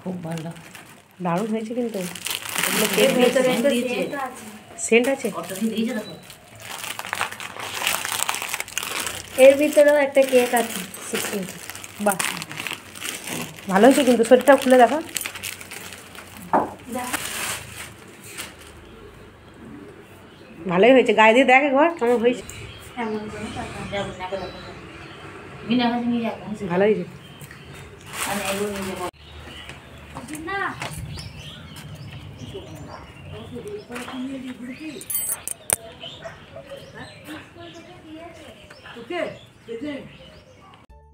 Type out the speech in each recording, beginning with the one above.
খুব ভালো, দারুণ হয়েছে কিন্তু। সেন্ট আছে এর ভিতরেও একটা কেক আছে 16। বাহ, ভালো হয়েছে কিন্তু। শরীরটা খুলে দেখো। ভালোই হয়েছে, গায়ে দিয়ে দেখ একবার কেমন হয়েছে। ভালো হয়েছে।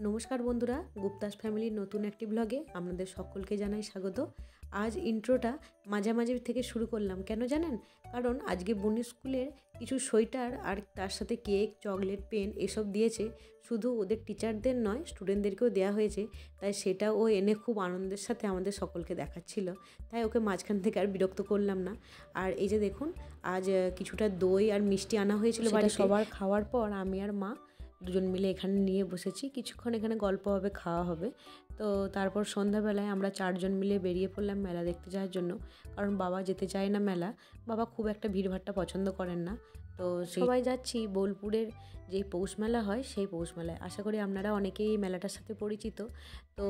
নমস্কার বন্ধুরা, গুপ্তাস ফ্যামিলির নতুন একটি ব্লগে আপনাদের সকলকে জানাই স্বাগত। আজ ইন্ট্রোটা মাঝামাঝি থেকে শুরু করলাম, কেন জানেন? কারণ আজকে বনি স্কুলের কিছু সোয়েটার আর তার সাথে কেক, চকলেট, পেন এসব দিয়েছে। শুধু ওদের টিচারদের নয়, স্টুডেন্টদেরকেও দেওয়া হয়েছে। তাই সেটা ও এনে খুব আনন্দের সাথে আমাদের সকলকে দেখাচ্ছিল। তাই ওকে মাঝখান থেকে আর বিরক্ত করলাম না। আর এই যে দেখুন, আজ কিছুটা দই আর মিষ্টি আনা হয়েছিল বাড়ি। সবার খাওয়ার পর আমি আর মা দুজন মিলে এখানে নিয়ে বসেছি, কিছুক্ষণ এখানে গল্প হবে, খাওয়া হবে। তো তারপর সন্ধ্যাবেলায় আমরা 4 জন মিলে বেরিয়ে পড়লাম মেলা দেখতে যাওয়ার জন্য। কারণ বাবা যেতে চায় না মেলা, বাবা খুব একটা ভিড়ভাট্টা পছন্দ করেন না। তো সবাই যাচ্ছি বোলপুরের যেই পৌষ মেলা হয় সেই পৌষ মেলায়। আশা করি আপনারা অনেকেই এই মেলাটার সাথে পরিচিত। তো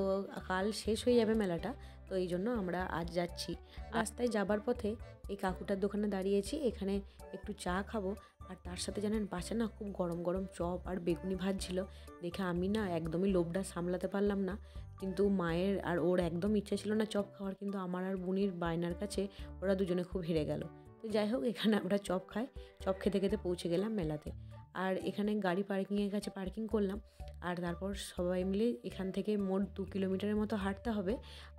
কাল শেষ হয়ে যাবে মেলাটা, তো এই জন্য আমরা আজ যাচ্ছি। রাস্তায় যাবার পথে এই কাকুটার দোকানে দাঁড়িয়েছি, এখানে একটু চা খাবো। আর তার সাথে জানেন পাশে না খুব গরম গরম চপ আর বেগুনি ভাজছিল। দেখে আমি না একদমই লোভটা সামলাতে পারলাম না। কিন্তু মায়ের আর ওর একদম ইচ্ছা ছিল না চপ খাওয়ার, কিন্তু আমার আর বুনির বায়নার কাছে ওরা দুজনে খুব হেরে গেল। তো যাই হোক, এখানে আমরা চপ খাই, চপ খেতে খেতে পৌঁছে গেলাম মেলাতে। আর এখানে গাড়ি পার্কিংয়ের কাছে পার্কিং করলাম। আর তারপর সবাই মিলে এখান থেকে মোট 2 কিলোমিটারের মতো হাঁটতে হবে।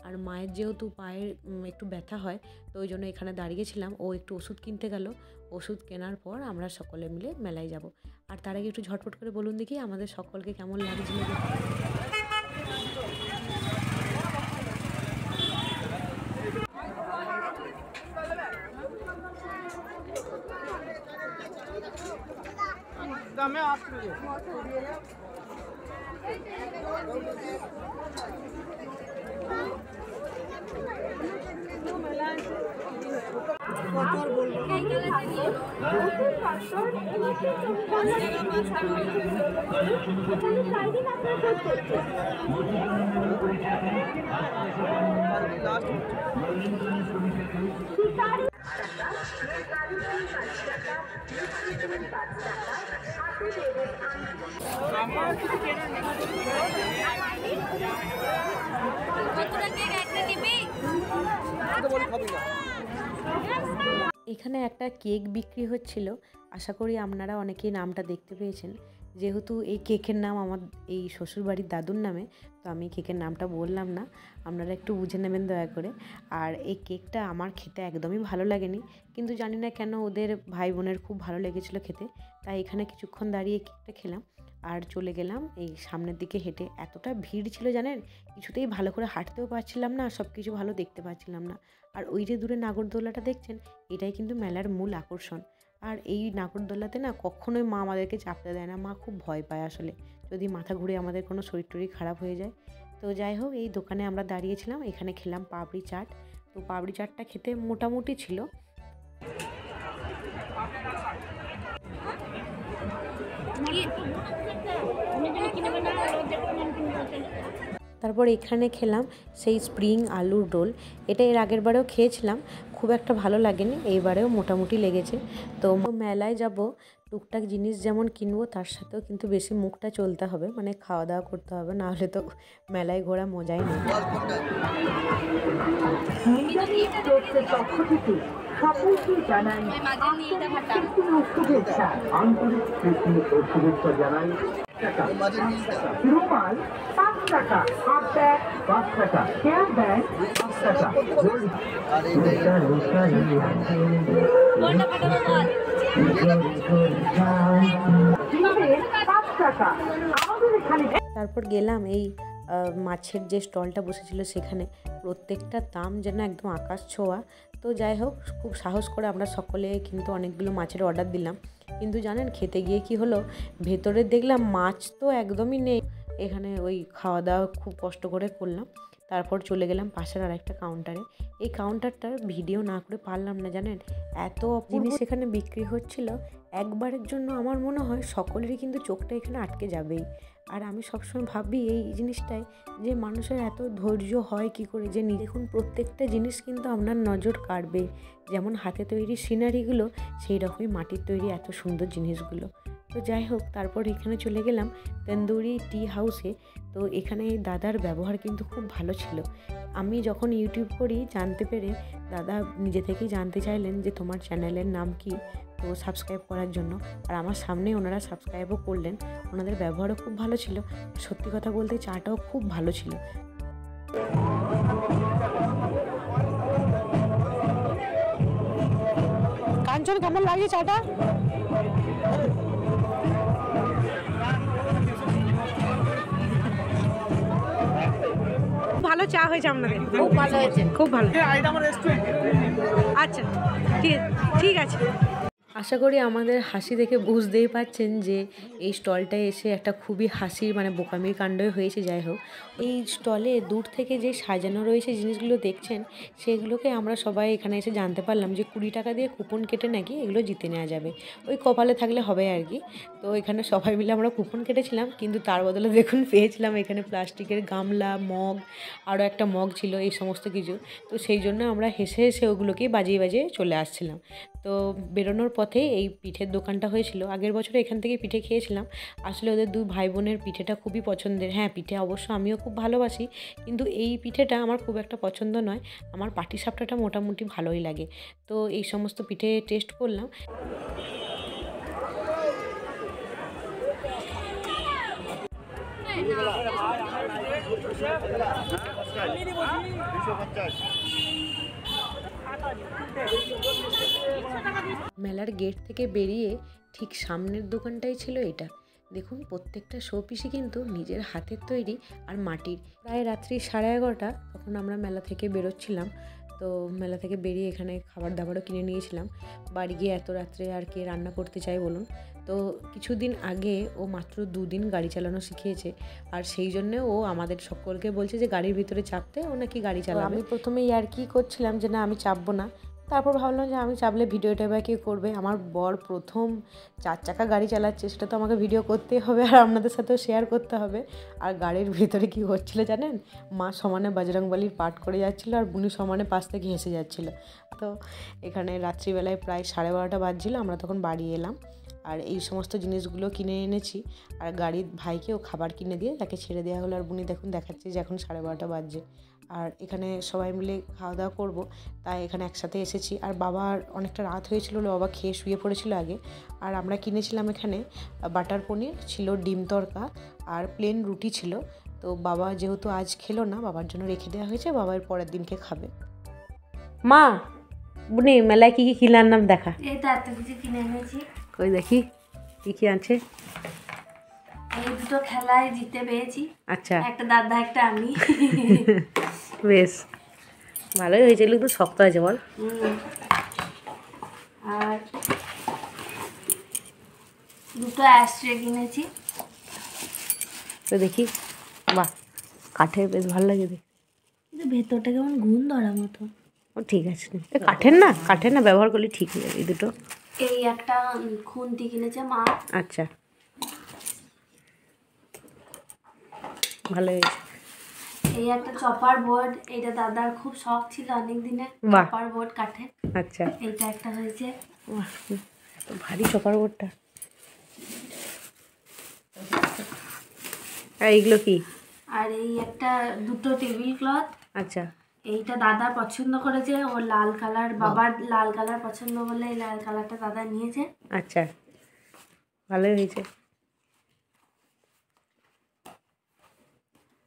আর মায়ের যেহেতু পায়ের একটু ব্যথা হয়, তো ওই জন্য এখানে দাঁড়িয়েছিলাম। ও একটু ওষুধ কিনতে গেল, ওষুধ কেনার পর আমরা সকলে মিলে মেলায় যাব। আর তার আগে একটু ঝটপট করে বলুন দেখি আমাদের সকলকে কেমন লাগছিল। এখানে একটা কেক বিক্রি হচ্ছিল, আশা করি আপনারা অনেকেই নামটা দেখতে পেয়েছেন। যেহেতু এই কেকের নাম আমার এই শ্বশুরবাড়ির দাদুর নামে, তো আমি কেকের নামটা বললাম না, আপনারা একটু বুঝে নেবেন দয়া করে। আর এই কেকটা আমার খেতে একদমই ভালো লাগেনি, কিন্তু জানি না কেন ওদের ভাই বোনের খুব ভালো লেগেছিলো খেতে। তাই এখানে কিছুক্ষণ দাঁড়িয়ে কেকটা খেলাম আর চলে গেলাম এই সামনের দিকে হেঁটে। এতটা ভিড় ছিল জানেন, কিছুতেই ভালো করে হাঁটতেও পারছিলাম না, সব কিছু ভালো দেখতে পাচ্ছিলাম না। আর ওই যে দূরে নাগরদোলাটা দেখছেন, এটাই কিন্তু মেলার মূল আকর্ষণ। আর এই নাগরদোলাতে না কখনোই মা আমাদেরকে চাপতে দেয় না, মা খুব ভয় পায় আসলে, যদি মাথা ঘুরে আমাদের কোনো শরীর টরীর খারাপ হয়ে যায়। তো যাই হোক, এই দোকানে আমরা দাঁড়িয়েছিলাম, এখানে খেলাম পাপড়ি চাট। তো পাপড়ি চাটটা খেতে মোটামুটি ছিল। তারপর এখানে খেলাম সেই স্প্রিং আলুর রোল। এটা এর আগের বারেও খেয়েছিলাম, খুব একটা ভালো লাগেনি, এইবারেও মোটামুটি লেগেছে। তো মেলায় যাব, টুকটাক জিনিস যেমন কিনবো, তার সাথেও কিন্তু বেশি মুখটা চলতে হবে, মানে খাওয়া দাওয়া করতে হবে, না হলে তো মেলায় ঘোরা মজাই নেই। সকলকে জানাই শুভেচ্ছা, আন্তরিক প্রীতি ও শুভেচ্ছা জানাই। রুমাল 5 টাকা, হাত ব্যাগ 5 টাকা, হেয়ার ব্যাগ 5 টাকা। তারপর গেলাম এই মাছের যে স্টলটা বসেছিল সেখানে, প্রত্যেকটা দাম যেন একদম আকাশ ছোঁয়া। তো যাই হোক, খুব সাহস করে আমরা সকলে কিন্তু অনেকগুলো মাছের অর্ডার দিলাম। কিন্তু জানেন খেতে গিয়ে কি হলো, ভেতরে দেখলাম মাছ তো একদমই নেই, এখানে ওই খাওয়া দাওয়া খুব কষ্ট করে করলাম। তারপর চলে গেলাম পাশের আরেকটা কাউন্টারে। এই কাউন্টারটার ভিডিও না করে পারলাম না, জানেন এত জিনিস এখানে বিক্রি হচ্ছিল। একবারের জন্য আমার মনে হয় সকলেরই কিন্তু চোখটা এখানে আটকে যাবেই। আর আমি সবসময় ভাবি এই জিনিসটাই যে মানুষের এত ধৈর্য হয় কি করে, যে দেখুন প্রত্যেকটা জিনিস কিন্তু আপনার নজর কাড়বে। যেমন হাতে তৈরি সিনারিগুলো, সেই রকমই মাটির তৈরি এত সুন্দর জিনিসগুলো। তো যাই হোক, তারপর এখানে চলে গেলাম তন্দুরি টি হাউসে। তো এখানে এই দাদার ব্যবহার কিন্তু খুব ভালো ছিল। আমি যখন ইউটিউব করি জানতে পেরে দাদা নিজে থেকেই জানতে চাইলেন যে তোমার চ্যানেলের নাম কি, তো সাবস্ক্রাইব করার জন্য। আর আমার সামনে ওনারা সাবস্ক্রাইবও করলেন। ওনাদের ব্যবহারও খুব ভালো ছিল। সত্যি কথা বলতে চাটাও খুব ভালো ছিল। কাঞ্চন, কেমন লাগে চাটা? ভালো চা হয়েছে আপনাদের? খুব ভালো হয়েছে, খুব ভালো। আচ্ছা, ঠিক আছে। আশা করি আমাদের হাসি দেখে বুঝতেই পারছেন যে এই স্টলটায় এসে একটা খুবই হাসির বোকামির কাণ্ডই হয়েছে। যাই হোক, এই স্টলে দূর থেকে যে সাজানো রয়েছে জিনিসগুলো দেখছেন, সেগুলোকে আমরা সবাই এখানে এসে জানতে পারলাম যে 20 টাকা দিয়ে কুপন কেটে নাকি এগুলো জিতে নেওয়া যাবে। ওই কপালে থাকলে হবে আর কি। তো এখানে সবাই মিলে আমরা কুপন কেটেছিলাম, কিন্তু তার বদলে দেখুন পেয়েছিলাম এখানে প্লাস্টিকের গামলা, মগ, আরও একটা মগ ছিল, এই সমস্ত কিছু। তো সেই জন্য আমরা হেসে হেসে ওগুলোকেই বাজিয়ে বাজিয়ে চলে আসছিলাম। তো বেরোনোর পথে এই পিঠের দোকানটা হয়েছিল। আগের বছরে এখান থেকে পিঠে খেয়েছিলাম। আসলে ওদের 2 ভাই বোনের পিঠেটা খুবই পছন্দের। হ্যাঁ, পিঠে অবশ্য আমিও খুব ভালোবাসি, কিন্তু এই পিঠেটা আমার খুব একটা পছন্দ নয়। আমার পাটিসাপটাটা মোটামুটি ভালোই লাগে। তো এই সমস্ত পিঠে টেস্ট করলাম। মেলার গেট থেকে বেরিয়ে ঠিক সামনের দোকানটাই ছিল এটা। দেখুন প্রত্যেকটা শোপিসই কিন্তু নিজের হাতের তৈরি আর মাটির। প্রায় রাত্রি 11:30 তখন আমরা মেলা থেকে বেরোচ্ছিলাম। তো মেলা থেকে বেরিয়ে এখানে খাবার দাবারও কিনে নিয়েছিলাম। বাড়ি গিয়ে এত রাত্রে আর কে রান্না করতে চাই বলুন। তো কিছুদিন আগে ও মাত্র 2 দিন গাড়ি চালানো শিখিয়েছে, আর সেই জন্য ও আমাদের সকলকে বলছে যে গাড়ির ভিতরে চাপতে, ও নাকি গাড়ি চালাবে। আমি প্রথমে আর কি করছিলাম যে না আমি চাপবো না। তারপর ভাবলাম যে আমি চাপলে ভিডিওটা বা কেউ করবে। আমার বর প্রথম 4 চাকা গাড়ি চালাচ্ছে, সেটা তো আমাকে ভিডিও করতেই হবে আর আপনাদের সাথেও শেয়ার করতে হবে। আর গাড়ির ভিতরে কি হচ্ছিল জানেন, মা সমানে বজরংবলীর পাঠ করে যাচ্ছিলো আর বুনি সমানে পাশ থেকে হেসে যাচ্ছিলো। তো এখানে রাত্রিবেলায় প্রায় 12:30 বাজছিল, আমরা তখন বাড়ি এলাম। আর এই সমস্ত জিনিসগুলো কিনে এনেছি, আর গাড়ির ভাইকেও খাবার কিনে দিয়ে তাকে ছেড়ে দেওয়া হলো। আর বুনি দেখুন দেখাচ্ছে যে এখন 12:30 বাজছে। আর এখানে সবাই মিলে খাওয়া দাওয়া করবো, তাই এখানে একসাথে এসেছি। আর বাবার অনেকটা রাত হয়েছিল, বাবা খেয়ে শুয়ে পড়েছিল আগে। আর আমরা কিনেছিলাম এখানে বাটার পনির ছিল, ডিম তড়কা আর প্লেন রুটি ছিল। তো বাবা যেহেতু আজ খেলো না, বাবার জন্য রেখে দেওয়া হয়েছে, বাবার পরের দিনকে খাবে। মা, বুনি মেলায় কী কী কিনে আনলাম দেখা। এই তো এত কিছু কিনে এনেছি। কই দেখি কী কী আছে। এই দুটো খেলায় জিতে পেয়েছি। আচ্ছা, একটা দাদা একটা আমি। বেশ ভালোই হয়েছে, এগুলো একটু শক্ত হয়েছে বল। আর দুটো অ্যাস্ট্রে কিনেছি। তো দেখি, বাহ কাঠের, বেশ ভালো লাগে দেখি। কিন্তু ভেতরটা কেমন ঘুণ ধরা মতো। ও ঠিক আছে, কাঠের না ব্যবহার করলে ঠিক হয়ে যাবে এই দুটো। এই একটা খুন্তি কিনেছে মা। আচ্ছা, ভালো হয়েছে। এই একটা চপার বোর্ড, এটা দাদার খুব শখ ছিল অনেক দিনের, বাহ। চপার বোর্ড কাঠের। আচ্ছা, এইটা একটা হয়েছে। বাহ, এত ভারী চপার বোর্ডটা। আর এইগুলো কি? আর এই একটা দুটো টেবিল ক্লথ। আচ্ছা, এইটা দাদা পছন্দ করেছে, ওর লাল কালার, বাবার লাল কালার পছন্দ বলে এই লাল কালারটা দাদা নিয়েছে। আচ্ছা, ভালোই হয়েছে।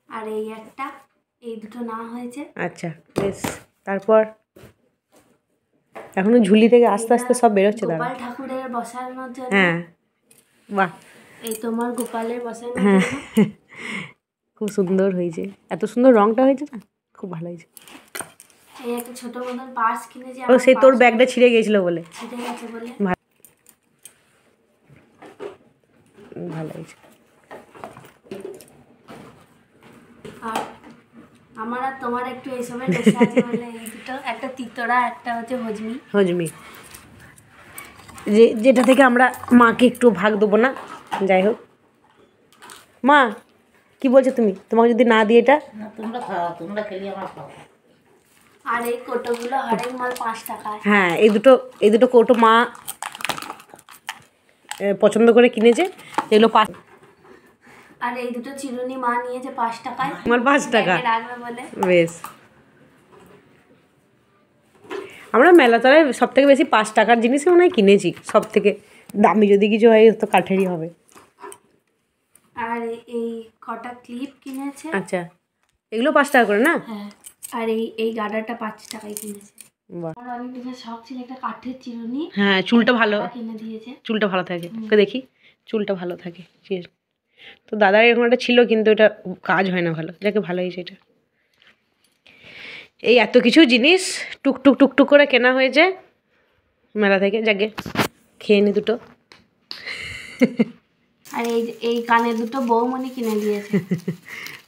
আর এই একটা, এই দুটো না হয়েছে। আচ্ছা বেশ, তারপর এখনো ঝুলি থেকে আস্তে আস্তে সব বেরোচ্ছে। দাঁড়া, গোপাল ঠাকুরের বসানোর জন্য। হ্যাঁ, বাহ, এই তোমার গোপালের বসানোর হ্যাঁ, জন্য। খুব সুন্দর হয়েছে, এত সুন্দর রংটা হয়েছে না, খুব ভালো হয়েছে। এই একটা ছোট মতন পার্স কিনেছি। ও সেই তোর ব্যাগটা ছিঁড়ে গিয়েছিল বলে। ছিঁড়ে গেছে বলে। ভালো হয়েছে। আর আমার আর তোমার একটু এইসবের নেশা আছে বলে এই দুটো, একটা তিতরা একটা হচ্ছে হজমি। হজমি, যেটা থেকে আমরা মাকে একটু ভাগ দেবো না। যাই হোক, মা কি বলছো তুমি? তোমাকে যদি না দিই এটা? তোমরা খাও, তোমরা খেলে আমার খাও। আর এই কোটোগুলো হরেক মাল 5 টাকায়। হ্যাঁ, এই দুটো কৌটো মা পছন্দ করে কিনেছে, এগুলো আর এই দুটো চিরুনি মা নিয়েছে 5 টাকায়, আমার 5 টাকা রাখবে বলে। বেশ, আমরা মেলাতলায় সব থেকে বেশি 5 টাকার জিনিসই মনে হয় কিনেছি। সব থেকে দামি যদি কিছু হয় তো কাঠেরই হবে। আর এই কটা ক্লিপ কিনেছে। আচ্ছা, এগুলো 5 টাকা করে না? হ্যাঁ, আর এই গার্ডারটা 5 টাকায় কিনেছে। বাহ, আমার অনেক দিনের শখ ছিল একটা কাঠের চিরুনি। হ্যাঁ, চুলটা ভালো, কিনে দিয়েছে। চুলটা ভালো থাকে, ওকে দেখি চুলটা ভালো থাকে। তো দাদার এরকম একটা ছিল, কিন্তু এটা কাজ হয় না ভালো। যাকে ভালো হয়েছে এটা। এই এত কিছু জিনিস টুকটুক টুকটুক করে কেনা হয়েছে মেলা থেকে। যাকে খেয়ে নি দুটো। আর এই কানে দুটো বৌমণি কিনে দিয়েছে।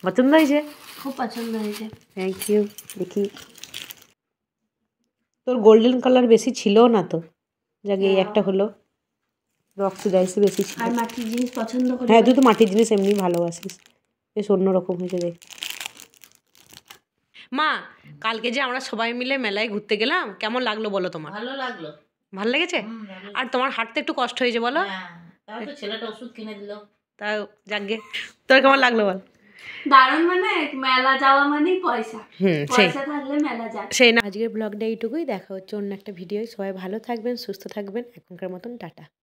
পছন্দ হয়েছে? খুব পছন্দ হয়েছে। Thank you. দেখি, তোর গোল্ডেন কালার বেশি ছিল না তো, যাকে এই একটা হলো। অক্সিডাইসই বেশি ছিল। আর মাটির জিনিস পছন্দ করি। হ্যাঁ, তুই তো মাটির জিনিস এমনি ভালোবাসিস। বেশ অন্যরকম হয়েছে দেখ। মা, কালকে যে আমরা সবাই মিলে মেলায় ঘুরতে গেলাম, কেমন লাগলো বলো তোমার? ভালো লাগলো। ভালো লেগেছে? আর তোমার হাঁটতে একটু কষ্ট হয়েছে বলো? হ্যাঁ, তাও তো ছেলেটা ওষুধ কিনে দিল। তাও যাকগে, তোর কেমন লাগলো বল? দারুণ, মানে মেলা যাওয়া মানেই পয়সা। সেই পয়সা থাকলে মেলা যায়। সেই না। আজকের ব্লগটা এইটুকুই। দেখা হচ্ছে অন্য একটা ভিডিও। সবাই ভালো থাকবেন, সুস্থ থাকবেন। এখনকার মতন টাটা।